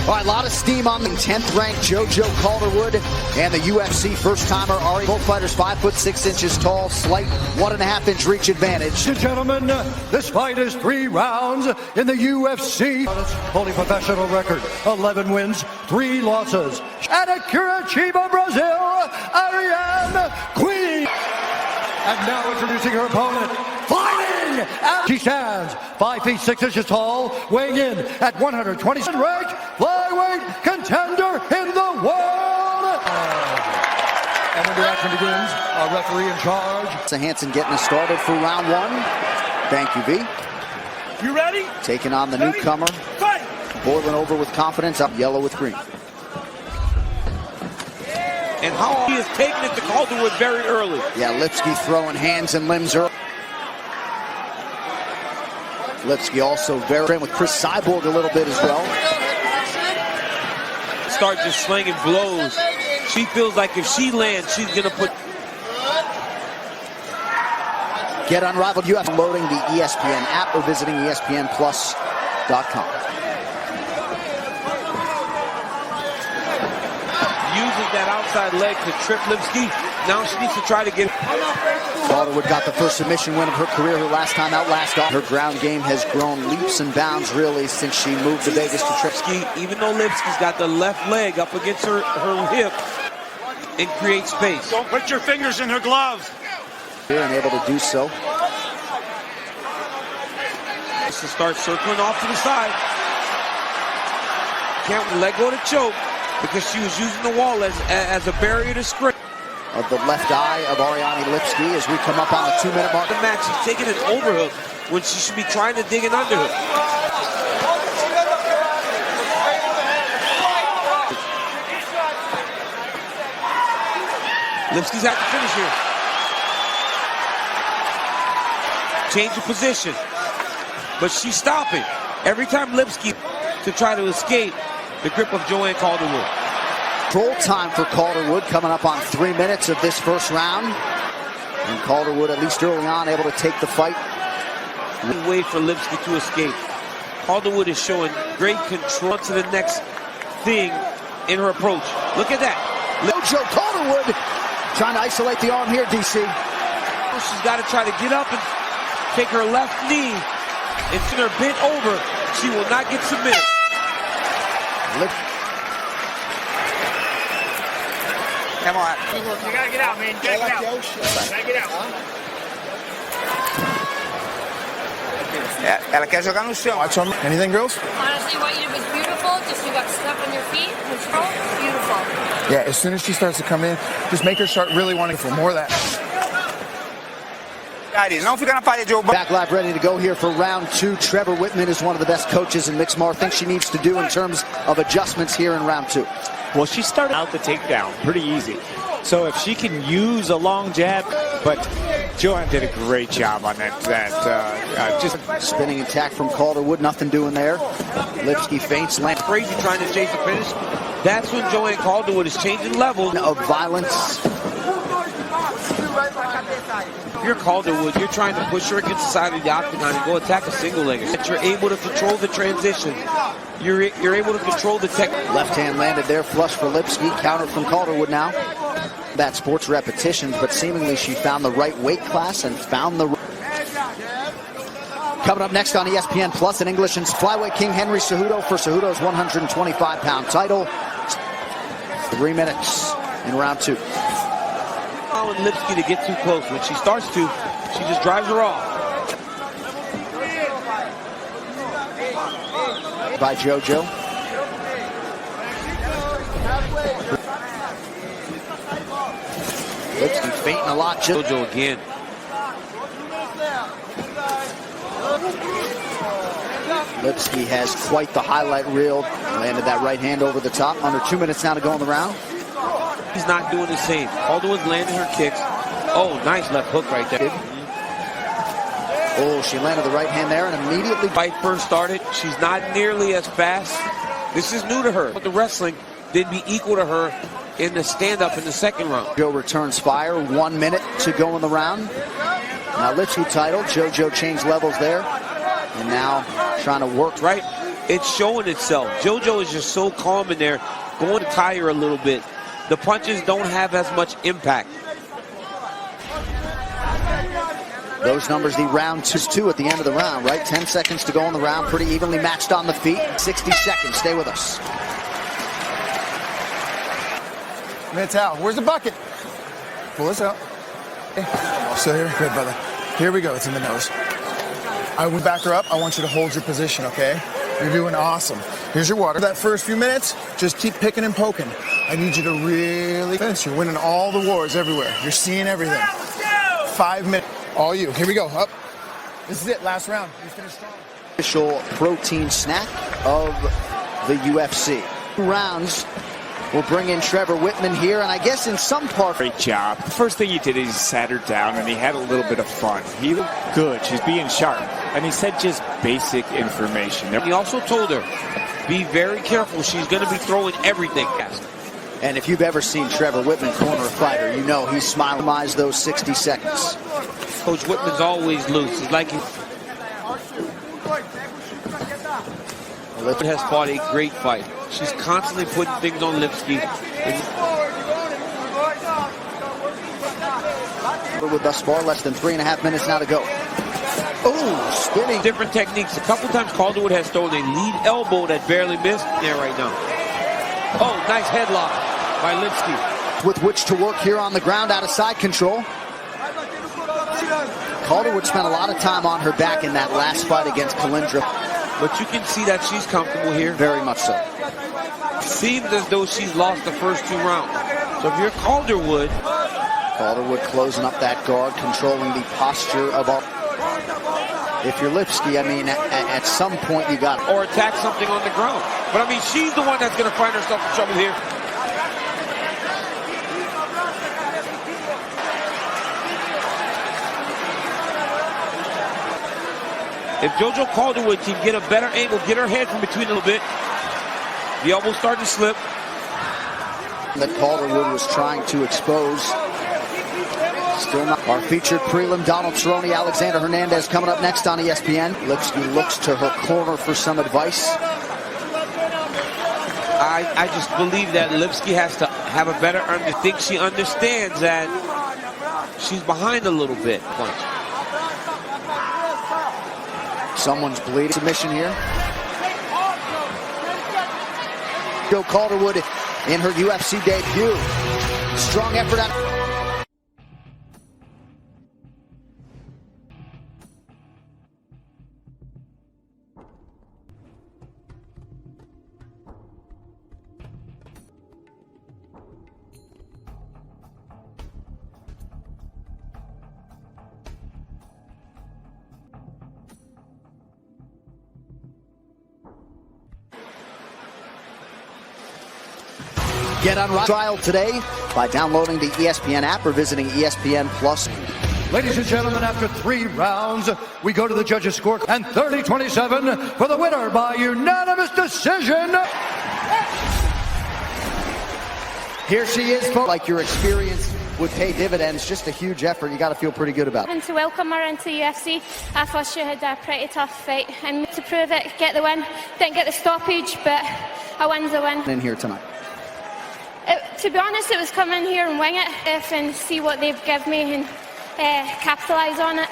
All right, a lot of steam on the 10th ranked JoJo Calderwood and the UFC first-timer Ariane. Both fighters 5'6" tall, slight 1.5 inch reach advantage. Ladies and gentlemen, this fight is 3 rounds in the UFC. Holy professional record, 11 wins, 3 losses. And a Curitiba, Brazil, Ariane Queen. And now introducing her opponent, fighting! She stands 5'6" tall, weighing in at 120, ranked flyweight contender in the world. And when the action begins, our referee in charge. So Hansen getting us started for round 1. Thank you, V. You ready? Taking on the newcomer. Fight! Boiling over with confidence, up yellow with green. And how he is taking it to Calderwood very early. Yeah, Lipski throwing hands and limbs early. Lipski also very with Chris Cyborg a little bit as well. Start just slinging blows. She feels like if she lands, she's going to put... Get Unrivaled UFC, loading the ESPN app or visiting ESPNplus.com. Uses that outside leg to trip Lipski. Now she needs to try to get... Calderwood got the first submission win of her career. Her last time out, last off. Her ground game has grown leaps and bounds, really, since she moved to Vegas to trip. Even though Lipski's got the left leg up against her hip and create space. Don't put your fingers in her glove. And able to do so. To start circling off to the side. Can't let go of the choke because she was using the wall as a barrier to scrape. Of the left eye of Ariane Lipski as we come up on the 2-minute mark. The match, she's taking an overhook when she should be trying to dig an underhook. Lipski's had to finish here. Change of position. But she's stopping. Every time Lipski to try to escape the grip of Joanne Calderwood. Control time for Calderwood coming up on 3 minutes of this first round. And Calderwood, at least early on, able to take the fight. Way for Lipski to escape. Calderwood is showing great control to the next thing in her approach. Look at that. JoJo Calderwood trying to isolate the arm here, DC. She's got to try to get up and take her left knee. And to her bent over, she will not get submitted. Come on. You gotta get out, man. You gotta get out. You gotta get out. Ela quer jogar no chão. Anything, girls? Honestly, what you did was beautiful. Just you got stuck on your feet. Control, beautiful. Yeah, as soon as she starts to come in, just make her start really wanting for more of that. Não fica na parede. Back live ready to go here for round 2. Trevor Whitman is one of the best coaches in mixed martial arts. Thinks she needs to do in terms of adjustments here in round 2. Well, she started out the takedown pretty easy. So if she can use a long jab, but Joanne did a great job on that. Just spinning attack from Calderwood, nothing doing there. Lipski feints, land crazy trying to chase the finish. That's when Joanne Calderwood is changing levels of violence. If you're Calderwood, you're trying to push her against the side of the octagon and go attack a single legger. You're able to control the transition. You're able to control the tech. Left hand landed there, flush for Lipski. Counter from Calderwood now. That sports repetitions, but seemingly she found the right weight class and found the... Coming up next on ESPN Plus in English, and flyweight king Henry Cejudo for Cejudo's 125-pound title. 3 minutes in round 2. Allowing Lipski to get too close. When she starts to, she just drives her off. By JoJo. Lipski feinting a lot. JoJo again. Lipski has quite the highlight reel. Landed that right hand over the top. Under 2 minutes now to go in the round. He's not doing the same. Calderwood's landing her kicks. Oh, nice left hook right there. Oh, she landed the right hand there and immediately... Fight first started. She's not nearly as fast. This is new to her. But the wrestling didn't be equal to her in the stand-up in the second round. Joe returns fire. 1 minute to go in the round. Now Lipski title. JoJo changed levels there. And now trying to work right. it's showing itself. JoJo is just so calm in there, going to tie her a little bit. The punches don't have as much impact. Those numbers, the round 2 at the end of the round, right? 10 seconds to go in the round, pretty evenly matched on the feet. 60 seconds, stay with us. Mittal, where's the bucket? Pull this out. Okay. So here, good, brother. Here we go, it's in the nose. I would back her up. I want you to hold your position, okay? You're doing awesome. Here's your water. That first few minutes, just keep picking and poking. I need you to really finish. You're winning all the wars everywhere. You're seeing everything. 5 minutes. All you. Here we go. Up. This is it. Last round. You finish strong. Official protein snack of the UFC. 2 rounds. We'll bring in Trevor Whitman here, and I guess in some part... Great job. The first thing he did is he sat her down, and he had a little bit of fun. He looked good. She's being sharp. And he said just basic information. He also told her, be very careful. She's going to be throwing everything at her. And if you've ever seen Trevor Whitman corner a fighter, you know he's smiling those 60 seconds. Coach Whitman's always loose. It's like he has fought a great fight. She's constantly putting things on Lipski. With thus far, less than 3.5 minutes now to go. Oh, spinning. Different techniques. A couple times Calderwood has thrown a lead elbow that barely missed there right now. Oh, nice headlock by Lipski. With which to work here on the ground out of side control. Calderwood spent a lot of time on her back in that last fight against Kalindra. But you can see that she's comfortable here. Very much so. Seems as though she's lost the first 2 rounds. So if you're Calderwood closing up that guard, controlling the posture of all. If you're Lipski, I mean, at some point you got... Or attack something on the ground. But I mean, she's the one that's going to find herself in trouble here. If JoJo Calderwood can get a better angle, get her head from between a little bit, the elbow's starting to slip. That Calderwood was trying to expose. Still not. Our featured prelim, Donald Cerrone, Alexander Hernandez coming up next on ESPN. Lipski looks to her corner for some advice. I just believe that Lipski has to have a better I think she understands that she's behind a little bit. Someone's bleeding. Submission here. Joe Calderwood in her UFC debut. Strong effort out. Get on trial today by downloading the ESPN app or visiting ESPN Plus. Ladies and gentlemen, after 3 rounds, we go to the judges' score. And 30-27 for the winner by unanimous decision. Here she is, folks. Like your experience would pay dividends. Just a huge effort. You got to feel pretty good about it. And to welcome her into UFC, I thought she had a pretty tough fight. And to prove it, get the win. Didn't get the stoppage, but a win's a win. In here tonight. To be honest, it was come in here and wing it and see what they've given me and capitalise on it.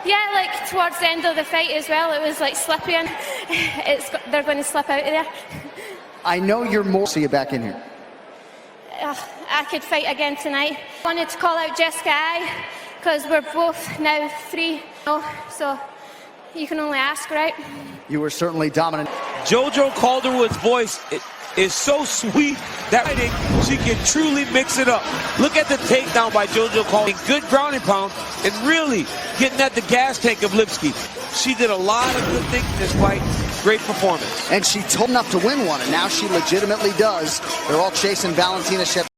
Yeah, like towards the end of the fight as well, it was like slippy and they're going to slip out of there. I know you're more. See you back in here. I could fight again tonight. I wanted to call out Jessica I because we're both now 3-0, so you can only ask, right? You were certainly dominant. JoJo Calderwood's voice is so sweet that she can truly mix it up. Look at the takedown by JoJo Calderwood. Good grounding pound and really getting at the gas tank of Lipski. She did a lot of good things in this fight. Great performance. And she told enough to win one, and now she legitimately does. They're all chasing Valentina Shevchenko.